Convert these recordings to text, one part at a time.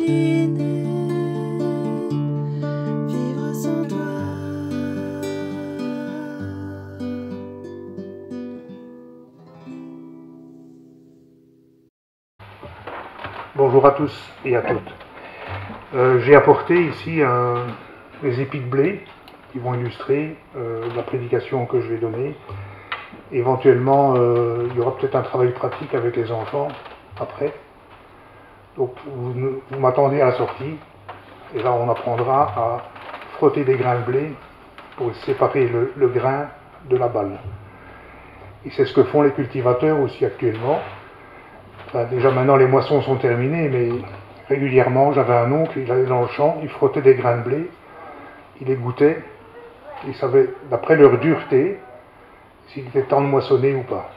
vivre sans toi. Bonjour à tous et à toutes. J'ai apporté ici des épis de blé qui vont illustrer la prédication que je vais donner. Éventuellement, il y aura peut-être un travail pratique avec les enfants après. Donc vous m'attendez à la sortie et là on apprendra à frotter des grains de blé pour séparer le grain de la balle. Et c'est ce que font les cultivateurs aussi actuellement. Enfin, déjà maintenant les moissons sont terminées, mais régulièrement j'avais un oncle, il allait dans le champ, il frottait des grains de blé, il les goûtait, il savait d'après leur dureté s'il était temps de moissonner ou pas,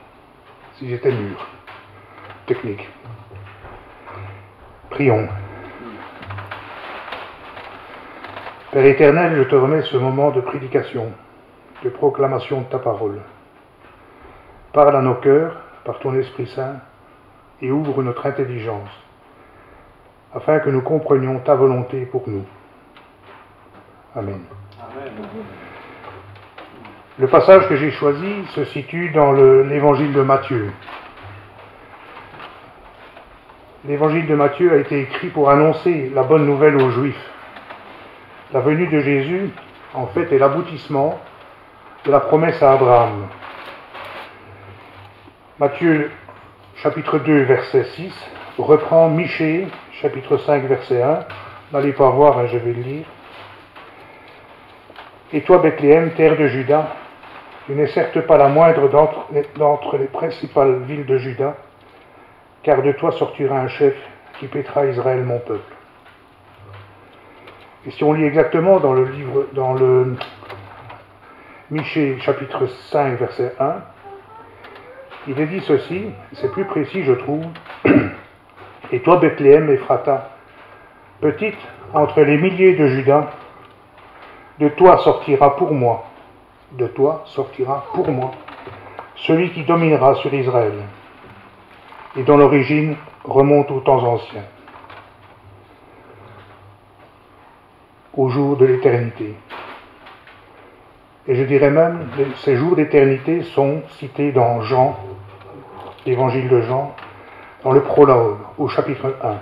s'ils étaient mûrs. Technique. Prions. Père éternel, je te remets ce moment de prédication, de proclamation de ta parole. Parle à nos cœurs par ton Esprit Saint et ouvre notre intelligence, afin que nous comprenions ta volonté pour nous. Amen. Amen. Le passage que j'ai choisi se situe dans l'évangile de Matthieu. L'évangile de Matthieu a été écrit pour annoncer la bonne nouvelle aux Juifs. La venue de Jésus, en fait, est l'aboutissement de la promesse à Abraham. Matthieu, chapitre 2, verset 6, reprend Michée, chapitre 5, verset 1. N'allez pas voir, je vais le lire. Et toi, Bethléem, terre de Juda, tu n'es certes pas la moindre d'entre les principales villes de Juda, car de toi sortira un chef qui paîtra Israël, mon peuple. Et si on lit exactement dans le Michée, chapitre 5, verset 1, il est dit ceci, c'est plus précis je trouve, « Et toi, Bethléem, Ephrata, petite entre les milliers de Juda, de toi sortira pour moi, celui qui dominera sur Israël, et dont l'origine remonte aux temps anciens, au jour de l'éternité. » Et je dirais même, ces jours d'éternité sont cités dans Jean, l'évangile de Jean, dans le prologue, au chapitre 1.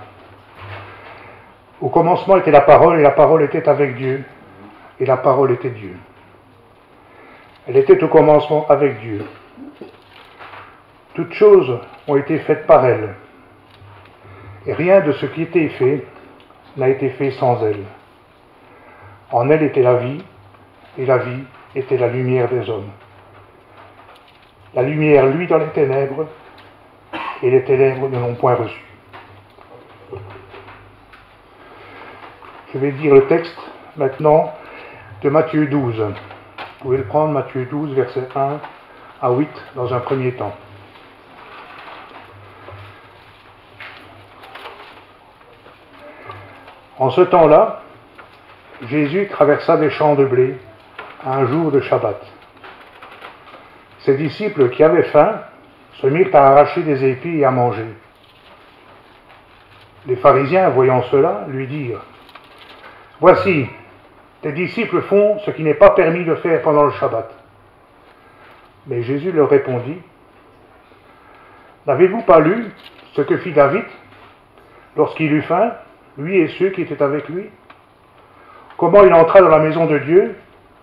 Au commencement était la parole, et la parole était avec Dieu, et la parole était Dieu. Elle était au commencement avec Dieu. Toutes choses ont été faites par elle, et rien de ce qui était fait n'a été fait sans elle. En elle était la vie, et la vie était la lumière des hommes. La lumière luit dans les ténèbres, et les ténèbres ne l'ont point reçue. Je vais dire le texte maintenant de Matthieu 12. Vous pouvez le prendre, Matthieu 12, versets 1 à 8, dans un premier temps. En ce temps-là, Jésus traversa des champs de blé un jour de Shabbat. Ses disciples qui avaient faim se mirent à arracher des épis et à manger. Les pharisiens, voyant cela, lui dirent « Voici, tes disciples font ce qui n'est pas permis de faire pendant le Shabbat. » Mais Jésus leur répondit « N'avez-vous pas lu ce que fit David lorsqu'il eut faim, lui et ceux qui étaient avec lui? Comment il entra dans la maison de Dieu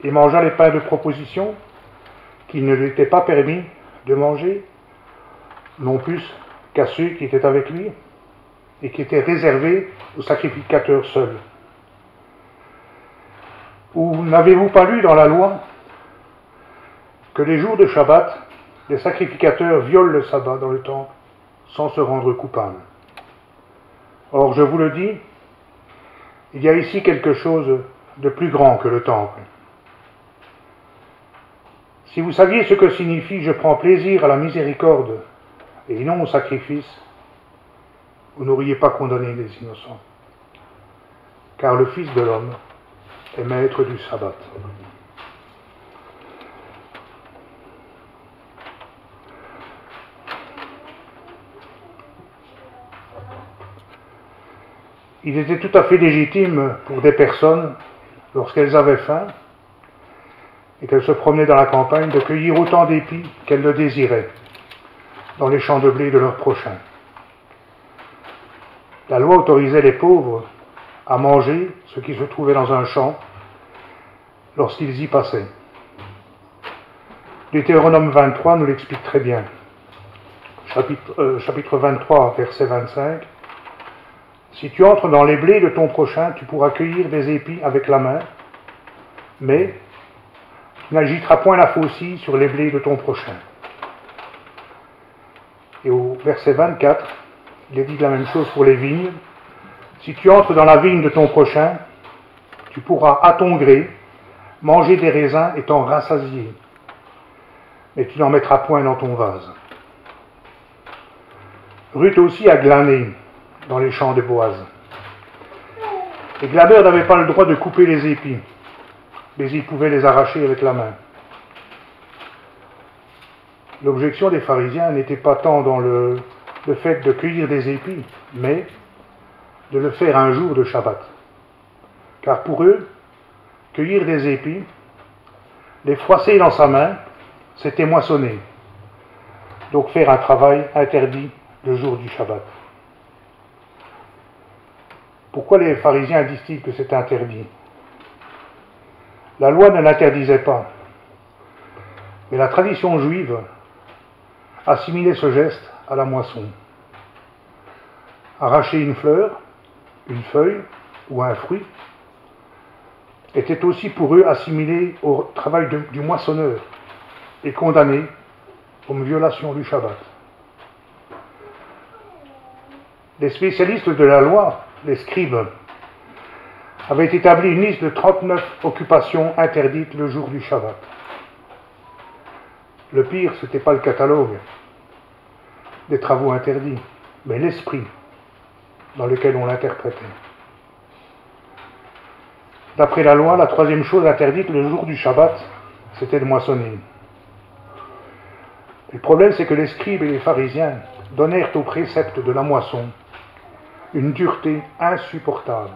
et mangea les pains de proposition qu'il ne lui était pas permis de manger, non plus qu'à ceux qui étaient avec lui, et qui étaient réservés aux sacrificateurs seuls. Ou n'avez-vous pas lu dans la loi que les jours de Shabbat, les sacrificateurs violent le sabbat dans le temple sans se rendre coupables? Or, je vous le dis, il y a ici quelque chose de plus grand que le temple. Si vous saviez ce que signifie « je prends plaisir à la miséricorde et non au sacrifice », vous n'auriez pas condamné les innocents. Car le Fils de l'homme est maître du sabbat. Il était tout à fait légitime pour des personnes, lorsqu'elles avaient faim et qu'elles se promenaient dans la campagne, de cueillir autant d'épis qu'elles le désiraient dans les champs de blé de leur prochain. La loi autorisait les pauvres à manger ce qui se trouvait dans un champ lorsqu'ils y passaient. Deutéronome 23 nous l'explique très bien. Chapitre 23, verset 25. Si tu entres dans les blés de ton prochain, tu pourras cueillir des épis avec la main, mais tu n'agiteras point la faucille sur les blés de ton prochain. Et au verset 24, il est dit la même chose pour les vignes. Si tu entres dans la vigne de ton prochain, tu pourras à ton gré manger des raisins et t'en rassasier, mais tu n'en mettras point dans ton vase. Ruth aussi a glané dans les champs de Boaz. Les glaneurs n'avaient pas le droit de couper les épis, mais ils pouvaient les arracher avec la main. L'objection des pharisiens n'était pas tant dans le fait de cueillir des épis, mais de le faire un jour de Shabbat. Car pour eux, cueillir des épis, les froisser dans sa main, c'était moissonner. Donc faire un travail interdit le jour du Shabbat. Pourquoi les pharisiens disent-ils que c'est interdit? La loi ne l'interdisait pas, mais la tradition juive assimilait ce geste à la moisson. Arracher une fleur, une feuille ou un fruit était aussi pour eux assimilé au travail du moissonneur et condamné comme violation du Shabbat. Les spécialistes de la loi, les scribes, avaient établi une liste de 39 occupations interdites le jour du Shabbat. Le pire, ce n'était pas le catalogue des travaux interdits, mais l'esprit dans lequel on l'interprétait. D'après la loi, la troisième chose interdite le jour du Shabbat, c'était de moissonner. Le problème, c'est que les scribes et les pharisiens donnèrent au précepte de la moisson une dureté insupportable.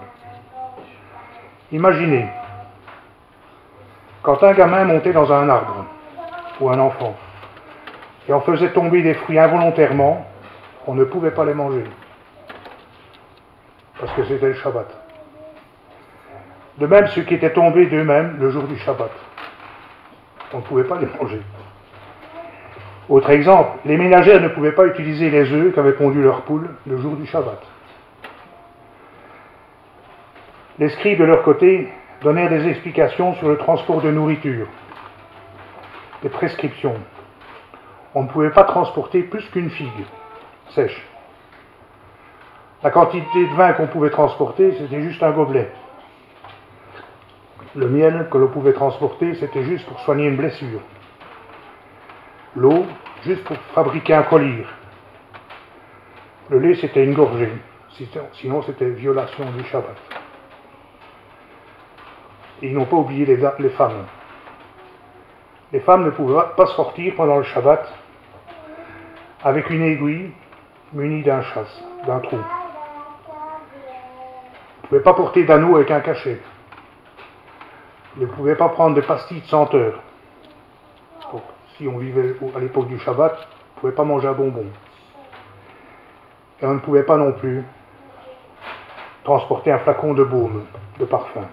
Imaginez, quand un gamin montait dans un arbre, ou un enfant, et en faisait tomber des fruits involontairement, on ne pouvait pas les manger, parce que c'était le Shabbat. De même, ceux qui étaient tombés d'eux-mêmes le jour du Shabbat, on ne pouvait pas les manger. Autre exemple, les ménagères ne pouvaient pas utiliser les œufs qu'avaient pondus leurs poules le jour du Shabbat. Les scribes, de leur côté, donnèrent des explications sur le transport de nourriture, des prescriptions. On ne pouvait pas transporter plus qu'une figue sèche. La quantité de vin qu'on pouvait transporter, c'était juste un gobelet. Le miel que l'on pouvait transporter, c'était juste pour soigner une blessure. L'eau, juste pour fabriquer un collyre. Le lait, c'était une gorgée. Sinon, c'était violation du Shabbat. Et ils n'ont pas oublié les femmes. Les femmes ne pouvaient pas sortir pendant le Shabbat avec une aiguille munie d'un chasse, d'un trou. Ils ne pouvaient pas porter d'anneau avec un cachet. Ils ne pouvaient pas prendre de pastilles de senteur. Donc, si on vivait à l'époque du Shabbat, on ne pouvait pas manger un bonbon. Et on ne pouvait pas non plus transporter un flacon de baume, de parfum.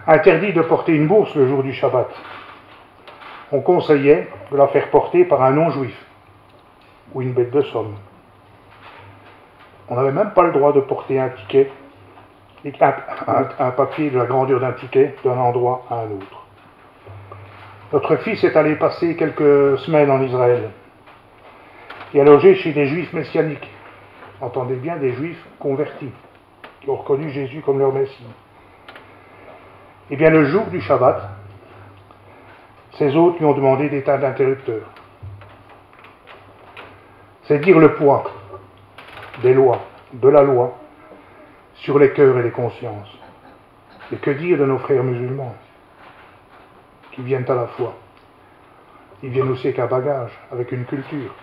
Interdit de porter une bourse le jour du Shabbat. On conseillait de la faire porter par un non-juif ou une bête de somme. On n'avait même pas le droit de porter un ticket, un papier de la grandeur d'un ticket d'un endroit à un autre. Notre fils est allé passer quelques semaines en Israël et a logé chez des juifs messianiques. Entendez bien, des juifs convertis, qui ont reconnu Jésus comme leur Messie. Eh bien, le jour du Shabbat, ses hôtes lui ont demandé d'éteindre l'interrupteur. C'est dire le poids des lois, de la loi, sur les cœurs et les consciences. Et que dire de nos frères musulmans qui viennent à la foi? Ils viennent aussi avec un bagage, avec une culture.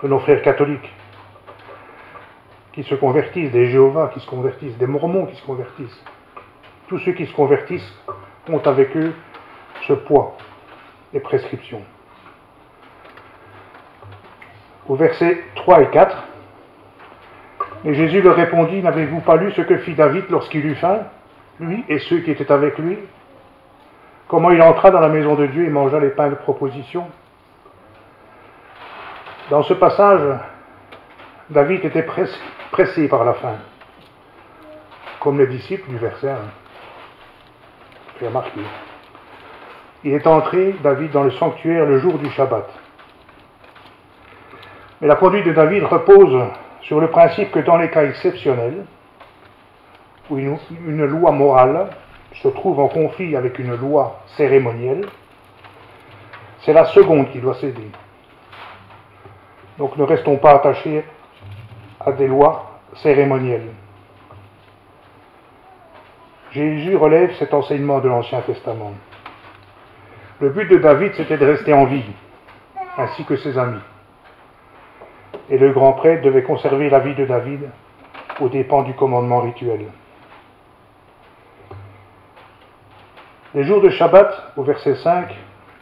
De nos frères catholiques. qui se convertissent, des Jéhovah qui se convertissent, des Mormons qui se convertissent. Tous ceux qui se convertissent ont avec eux ce poids des prescriptions. Au verset 3 et 4, « Et Jésus leur répondit, n'avez-vous pas lu ce que fit David lorsqu'il eut faim, lui et ceux qui étaient avec lui? Comment il entra dans la maison de Dieu et mangea les pains de proposition ?» Dans ce passage, David était pressé par la faim, comme les disciples du verset 1. J'ai remarqué. Il est entré, David, dans le sanctuaire le jour du Shabbat. Mais la conduite de David repose sur le principe que dans les cas exceptionnels, où une loi morale se trouve en conflit avec une loi cérémonielle, c'est la seconde qui doit céder. Donc ne restons pas attachés à des lois cérémonielles. Jésus relève cet enseignement de l'Ancien Testament. Le but de David, c'était de rester en vie, ainsi que ses amis. Et le grand prêtre devait conserver la vie de David aux dépens du commandement rituel. Les jours de Shabbat, au verset 5,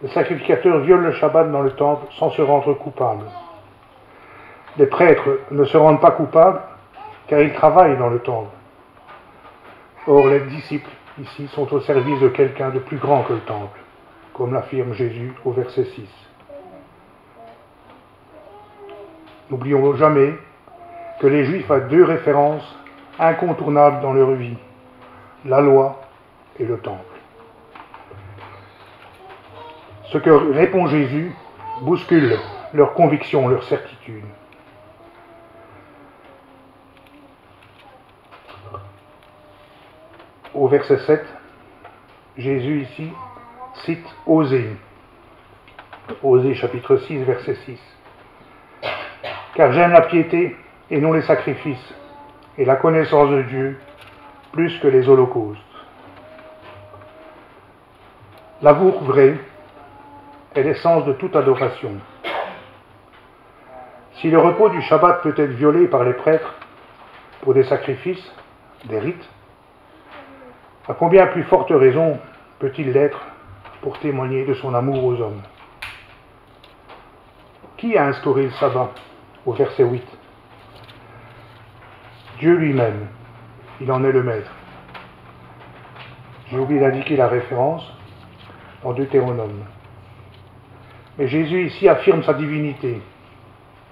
les sacrificateurs violent le Shabbat dans le temple sans se rendre coupables. Les prêtres ne se rendent pas coupables car ils travaillent dans le temple. Or, les disciples, ici, sont au service de quelqu'un de plus grand que le temple, comme l'affirme Jésus au verset 6. N'oublions jamais que les Juifs ont deux références incontournables dans leur vie, la loi et le temple. Ce que répond Jésus bouscule leurs convictions, leurs certitudes. Au verset 7, Jésus ici cite Osée. Osée chapitre 6, verset 6. « Car j'aime la piété et non les sacrifices, et la connaissance de Dieu plus que les holocaustes. » L'amour vrai est l'essence de toute adoration. Si le repos du Shabbat peut être violé par les prêtres pour des sacrifices, des rites, à combien plus forte raison peut-il l'être pour témoigner de son amour aux hommes? Qui a instauré le sabbat? Au verset 8. Dieu lui-même, il en est le maître. J'ai oublié d'indiquer la référence en Deutéronome. Mais Jésus ici affirme sa divinité.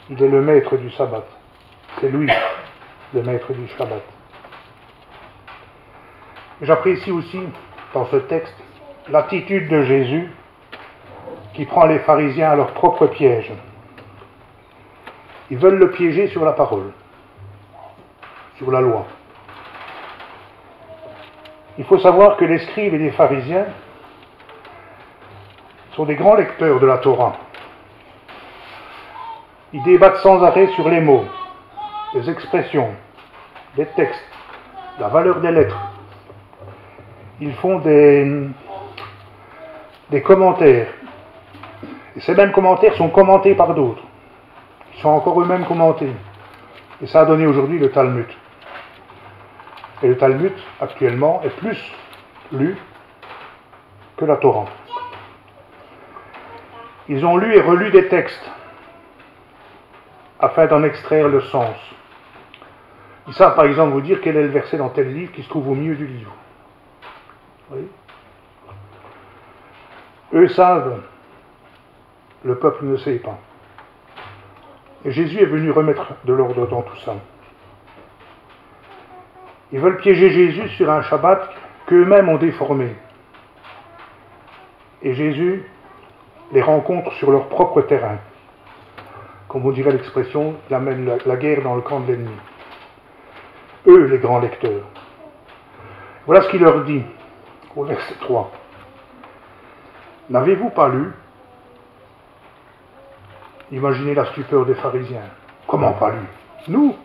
Il est le maître du sabbat. C'est lui, le maître du Shabbat. J'apprécie aussi, dans ce texte, l'attitude de Jésus qui prend les pharisiens à leur propre piège. Ils veulent le piéger sur la parole, sur la loi. Il faut savoir que les scribes et les pharisiens sont des grands lecteurs de la Torah. Ils débattent sans arrêt sur les mots, les expressions, les textes, la valeur des lettres. Ils font des commentaires. Et ces mêmes commentaires sont commentés par d'autres. Ils sont encore eux-mêmes commentés. Et ça a donné aujourd'hui le Talmud. Et le Talmud, actuellement, est plus lu que la Torah. Ils ont lu et relu des textes afin d'en extraire le sens. Ils savent par exemple vous dire quel est le verset dans tel livre qui se trouve au milieu du livre. Oui. Eux savent, le peuple ne sait pas. Et Jésus est venu remettre de l'ordre dans tout ça. Ils veulent piéger Jésus sur un Shabbat qu'eux-mêmes ont déformé. Et Jésus les rencontre sur leur propre terrain. Comme on dirait l'expression, il amène la guerre dans le camp de l'ennemi. Eux, les grands lecteurs. Voilà ce qu'il leur dit au verset 3. N'avez-vous pas lu? Imaginez la stupeur des pharisiens. Comment pas lu? Nous?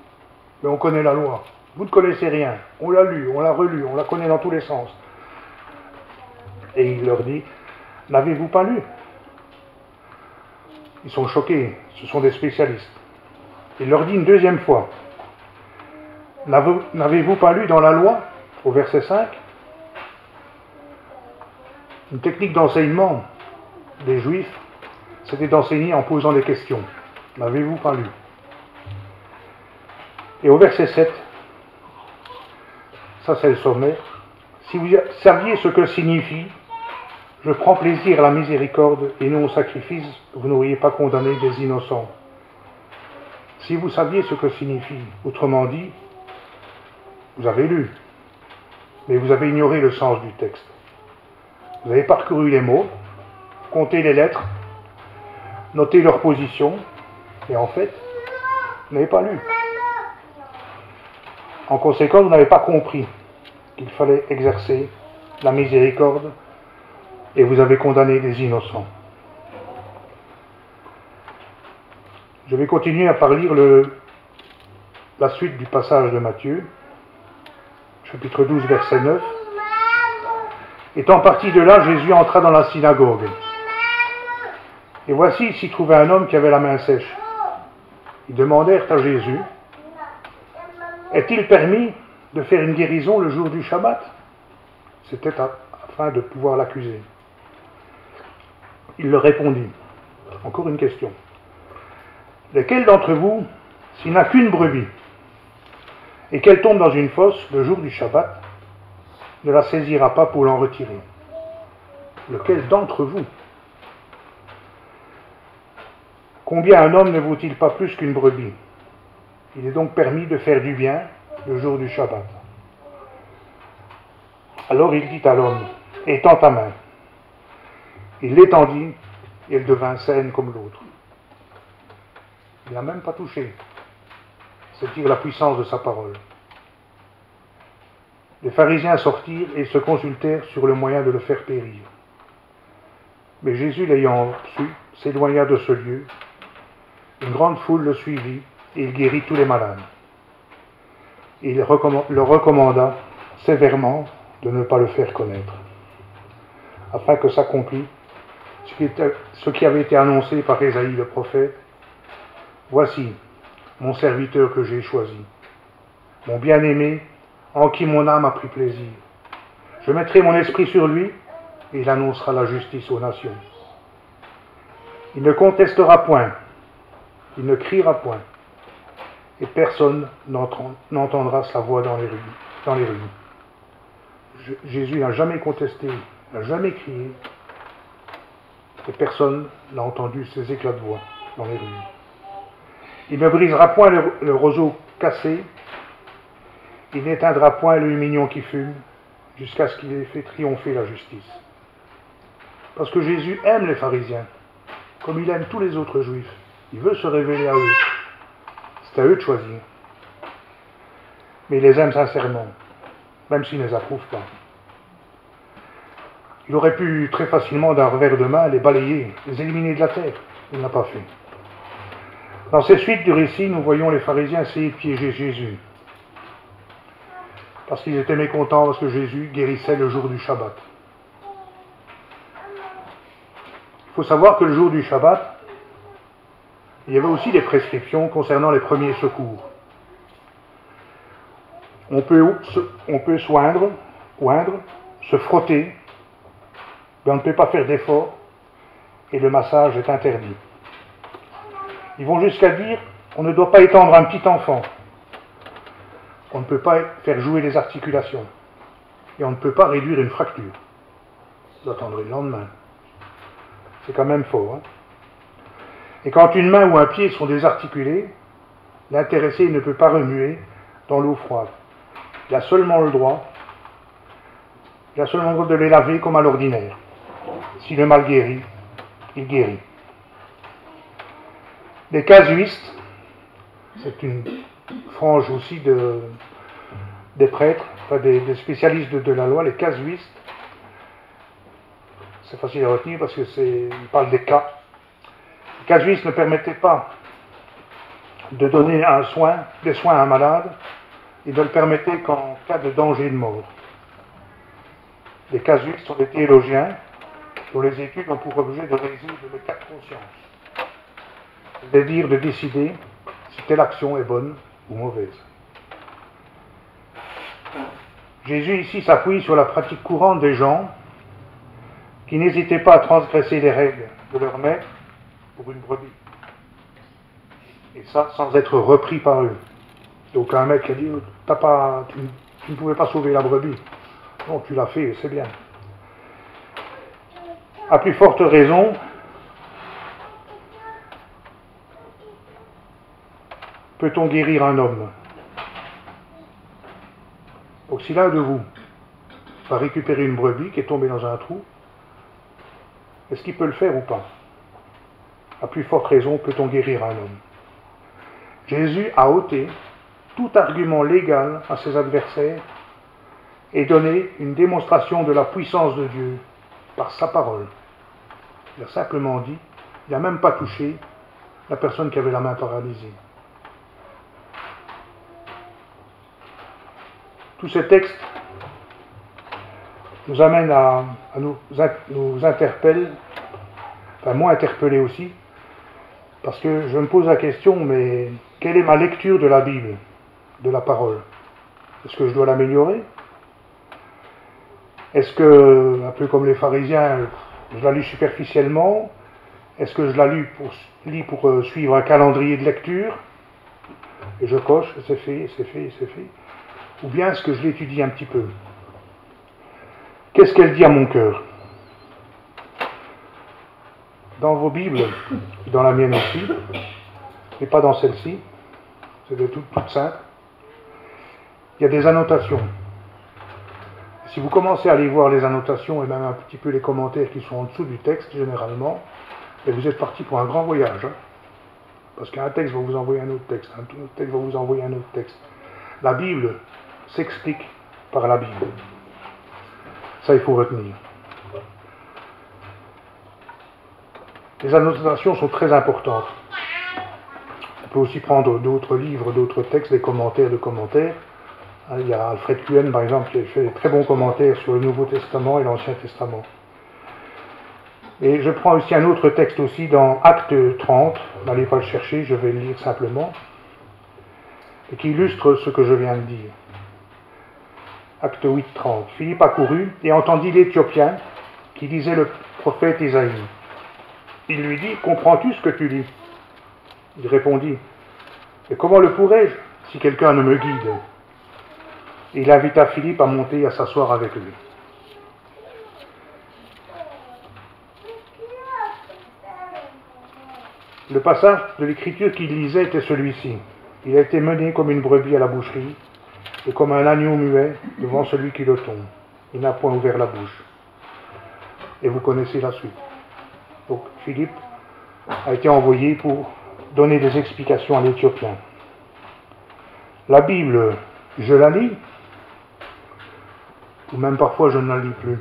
Mais on connaît la loi. Vous ne connaissez rien. On l'a lu, on l'a relu, on la connaît dans tous les sens. Et il leur dit, n'avez-vous pas lu? Ils sont choqués, ce sont des spécialistes. Il leur dit une deuxième fois, N'avez-vous pas lu dans la loi, au verset 5, une technique d'enseignement des Juifs, c'était d'enseigner en posant des questions. N'avez-vous pas lu? Et au verset 7, ça c'est le sommet, si vous saviez ce que signifie « Je prends plaisir à la miséricorde et non au sacrifice », vous n'auriez pas condamné des innocents. Si vous saviez ce que signifie, autrement dit, vous avez lu, mais vous avez ignoré le sens du texte. Vous avez parcouru les mots, compté les lettres, noté leur position, et en fait, vous n'avez pas lu. En conséquence, vous n'avez pas compris qu'il fallait exercer la miséricorde et vous avez condamné des innocents. Je vais continuer par lire la suite du passage de Matthieu, chapitre 12, verset 9. Étant parti de là, Jésus entra dans la synagogue. Et voici, s'y trouvait un homme qui avait la main sèche. Ils demandèrent à Jésus, « Est-il permis de faire une guérison le jour du Shabbat ?» C'était afin de pouvoir l'accuser. Il leur répondit, encore une question, « Lequel d'entre vous, s'il n'a qu'une brebis, et qu'elle tombe dans une fosse le jour du Shabbat, ne la saisira pas pour l'en retirer? Lequel d'entre vous? Combien un homme ne vaut-il pas plus qu'une brebis? Il est donc permis de faire du bien le jour du Shabbat. » Alors il dit à l'homme, « Étends ta main. » Il l'étendit, et elle devint saine comme l'autre. Il n'a même pas touché. C'est dire la puissance de sa parole. Les pharisiens sortirent et se consultèrent sur le moyen de le faire périr. Mais Jésus, l'ayant su, s'éloigna de ce lieu. Une grande foule le suivit, et il guérit tous les malades. Et il leur recommanda sévèrement de ne pas le faire connaître, afin que s'accomplisse ce qui avait été annoncé par Ésaïe le prophète. « Voici mon serviteur que j'ai choisi, mon bien-aimé, en qui mon âme a pris plaisir. Je mettrai mon esprit sur lui, et il annoncera la justice aux nations. Il ne contestera point, il ne criera point, et personne n'entendra sa voix dans les rues. Jésus n'a jamais contesté, n'a jamais crié, et personne n'a entendu ses éclats de voix dans les rues. Il ne brisera point le roseau cassé, il n'éteindra point le mignon qui fume, jusqu'à ce qu'il ait fait triompher la justice. Parce que Jésus aime les pharisiens, comme il aime tous les autres juifs. Il veut se révéler à eux. C'est à eux de choisir. Mais il les aime sincèrement, même s'il ne les approuve pas. Il aurait pu très facilement, d'un revers de main, les balayer, les éliminer de la terre. Il ne l'a pas fait. Dans ces suites du récit, nous voyons les pharisiens essayer de piéger Jésus. Parce qu'ils étaient mécontents parce que Jésus guérissait le jour du Shabbat. Il faut savoir que le jour du Shabbat, il y avait aussi des prescriptions concernant les premiers secours. On peut soindre, se frotter, mais on ne peut pas faire d'effort et le massage est interdit. Ils vont jusqu'à dire on ne doit pas étendre un petit enfant, on ne peut pas faire jouer les articulations et on ne peut pas réduire une fracture. Vous attendrez le lendemain. C'est quand même faux. Hein? Et quand une main ou un pied sont désarticulés, l'intéressé ne peut pas remuer dans l'eau froide. Il a seulement le droit de les laver comme à l'ordinaire. Si le mal guérit, il guérit. Les casuistes, c'est une frange aussi des prêtres, enfin des spécialistes de la loi, les casuistes, c'est facile à retenir parce qu'ils parlent des cas. Les casuistes ne permettaient pas de donner des soins à un malade, ils ne le permettaient qu'en cas de danger de mort. Les casuistes sont des théologiens dont les études ont pour objet de résoudre le cas de conscience, c'est-à-dire de décider si telle action est bonne ou mauvaise. Jésus ici s'appuie sur la pratique courante des gens qui n'hésitaient pas à transgresser les règles de leur maître pour une brebis. Et ça, sans être repris par eux. Donc un mec qui a dit, tu ne pouvais pas sauver la brebis. Non, tu l'as fait, c'est bien. À plus forte raison, peut-on guérir un homme? Donc si l'un de vous va récupérer une brebis qui est tombée dans un trou, est-ce qu'il peut le faire ou pas? À plus forte raison, peut-on guérir un homme? Jésus a ôté tout argument légal à ses adversaires et donné une démonstration de la puissance de Dieu par sa parole. Il a simplement dit, il n'a même pas touché la personne qui avait la main paralysée. Tous ces textes nous amènent à nous interpellent, enfin moi interpellé aussi, parce que je me pose la question, mais quelle est ma lecture de la Bible, de la parole? Est-ce que je dois l'améliorer? Est-ce que, un peu comme les pharisiens, je la lis superficiellement? Est-ce que je la lis pour suivre un calendrier de lecture? Et je coche, c'est fait, c'est fait, c'est fait. Ou bien est-ce que je l'étudie un petit peu? Qu'est-ce qu'elle dit à mon cœur? Dans vos Bibles, dans la mienne aussi, mais pas dans celle-ci, c'est de toute simple, il y a des annotations. Si vous commencez à aller voir les annotations et même un petit peu les commentaires qui sont en dessous du texte, généralement, et vous êtes parti pour un grand voyage. Parce qu'un texte va vous envoyer un autre texte, un autre texte va vous envoyer un autre texte. La Bible s'explique par la Bible. Ça, il faut retenir. Les annotations sont très importantes. On peut aussi prendre d'autres livres, d'autres textes, des commentaires de commentaires. Il y a Alfred Cohen, par exemple, qui a fait des très bons commentaires sur le Nouveau Testament et l'Ancien Testament. Et je prends aussi un autre texte aussi dans Acte 30, n'allez pas le chercher, je vais le lire simplement, et qui illustre ce que je viens de dire. Acte 8, 30. Philippe accourut et entendit l'Éthiopien qui lisait le prophète Isaïe. Il lui dit, comprends-tu ce que tu lis? Il répondit, et comment le pourrais-je si quelqu'un ne me guide? Et il invita Philippe à monter et à s'asseoir avec lui. Le passage de l'écriture qu'il lisait était celui-ci. Il a été mené comme une brebis à la boucherie, et comme un agneau muet devant celui qui le tombe. Il n'a point ouvert la bouche. Et vous connaissez la suite. Donc Philippe a été envoyé pour donner des explications à l'Éthiopien. La Bible, je la lis, ou même parfois je ne la lis plus.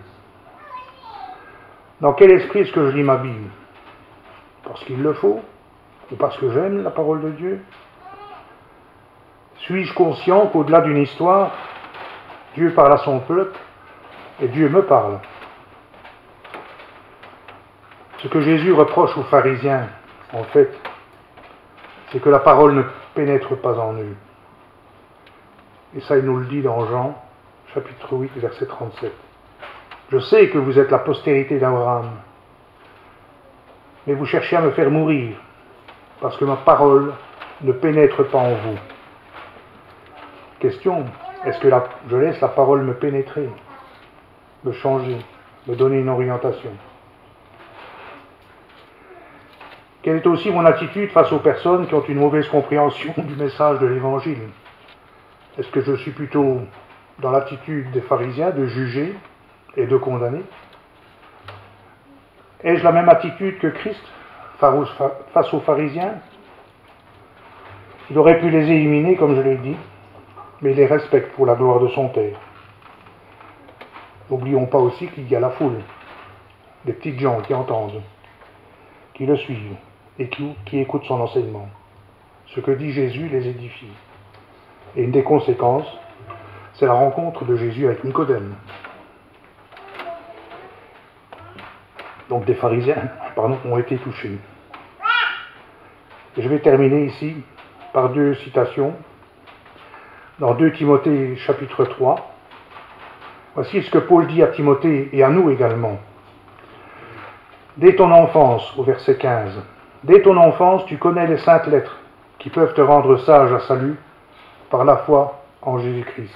Dans quel esprit est-ce que je lis ma Bible? Parce qu'il le faut, ou parce que j'aime la parole de Dieu? Suis-je conscient qu'au-delà d'une histoire, Dieu parle à son peuple et Dieu me parle? Ce que Jésus reproche aux pharisiens, en fait, c'est que la parole ne pénètre pas en eux. Et ça, il nous le dit dans Jean, chapitre 8, verset 37. Je sais que vous êtes la postérité d'Abraham, mais vous cherchez à me faire mourir, parce que ma parole ne pénètre pas en vous. Question, est-ce que je laisse la parole me pénétrer, me changer, me donner une orientation? Quelle est aussi mon attitude face aux personnes qui ont une mauvaise compréhension du message de l'Évangile? Est-ce que je suis plutôt dans l'attitude des pharisiens de juger et de condamner? Ai-je la même attitude que Christ face aux pharisiens? Il aurait pu les éliminer, comme je l'ai dit, mais il les respecte pour la gloire de son Père. N'oublions pas aussi qu'il y a la foule, des petites gens qui entendent, qui le suivent et qui écoutent son enseignement. Ce que dit Jésus les édifie. Et une des conséquences, c'est la rencontre de Jésus avec Nicodème. Donc des pharisiens, ont été touchés. Et je vais terminer ici par deux citations. Dans 2 Timothée chapitre 3, Voici ce que Paul dit à Timothée et à nous également. Dès ton enfance, au verset 15, dès ton enfance, tu connais les saintes lettres qui peuvent te rendre sage à salut par la foi en Jésus-Christ.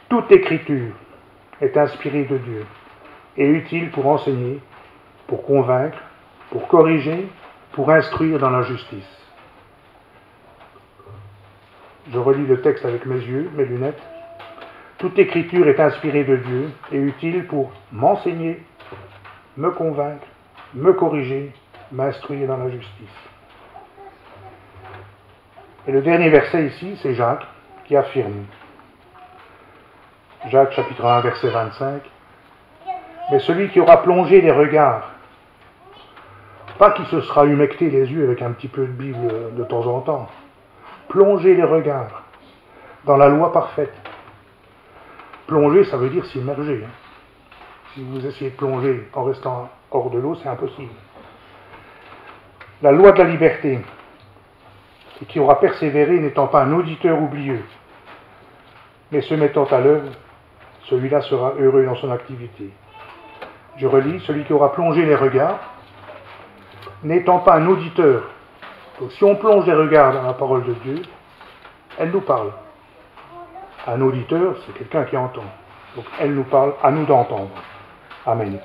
Toute écriture est inspirée de Dieu et utile pour enseigner, pour convaincre, pour corriger, pour instruire dans la justice. Je relis le texte avec mes yeux, mes lunettes. Toute écriture est inspirée de Dieu et utile pour m'enseigner, me convaincre, me corriger, m'instruire dans la justice. Et le dernier verset ici, c'est Jacques qui affirme. Jacques chapitre 1, verset 25. Mais celui qui aura plongé les regards, pas qui se sera humecté les yeux avec un petit peu de Bible de temps en temps, plonger les regards dans la loi parfaite. Plonger, ça veut dire s'immerger. Si vous essayez de plonger en restant hors de l'eau, c'est impossible. La loi de la liberté, et qui aura persévéré n'étant pas un auditeur oublieux, mais se mettant à l'œuvre, celui-là sera heureux dans son activité. Je relis, celui qui aura plongé les regards, n'étant pas un auditeur. Donc si on plonge les regards dans la parole de Dieu, elle nous parle. Un auditeur, c'est quelqu'un qui entend. Donc elle nous parle, à nous d'entendre. Amen.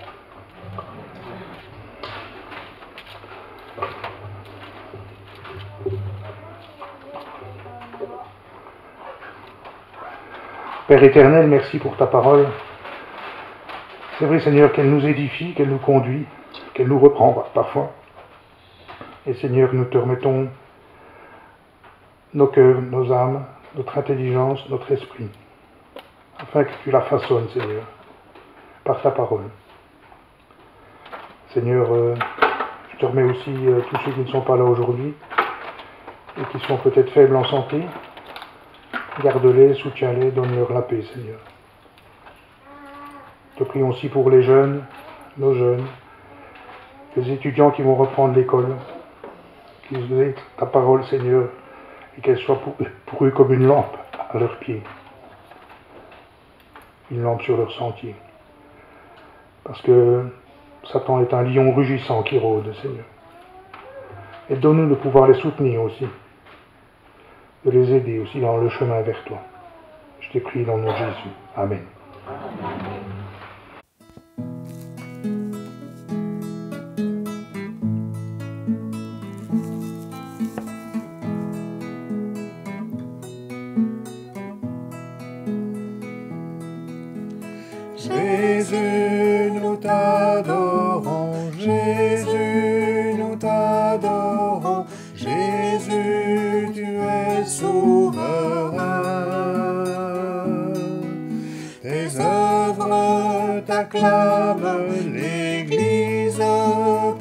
Père éternel, merci pour ta parole. C'est vrai, Seigneur, qu'elle nous édifie, qu'elle nous conduit, qu'elle nous reprend parfois. Et Seigneur, nous te remettons nos cœurs, nos âmes, notre intelligence, notre esprit, afin que tu la façonnes, Seigneur, par ta parole. Seigneur, je te remets aussi tous ceux qui ne sont pas là aujourd'hui et qui sont peut-être faibles en santé. Garde-les, soutiens-les, donne-leur la paix, Seigneur. Te prions aussi pour les jeunes, nos jeunes, les étudiants qui vont reprendre l'école, qu'ils aient ta parole, Seigneur, et qu'elle soit pour eux comme une lampe à leurs pieds, une lampe sur leur sentier. Parce que Satan est un lion rugissant qui rôde, Seigneur. Et donne-nous de pouvoir les soutenir aussi, de les aider aussi dans le chemin vers toi. Je t'ai prié dans le nom de Jésus. Amen. Jésus, nous t'adorons, Jésus, nous t'adorons, Jésus, tu es souverain. Tes œuvres t'acclament, l'Église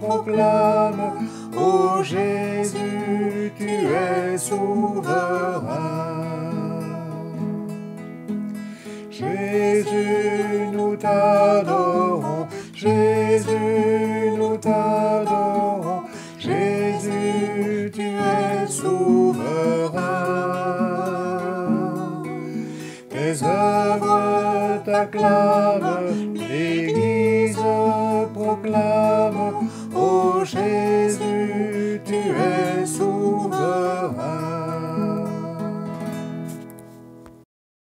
proclame, ô Jésus, tu es souverain. Jésus, nous t'adorons, Jésus, nous t'adorons, Jésus, tu es souverain. Tes œuvres t'acclament, l'Église proclame, ô Jésus, tu es souverain.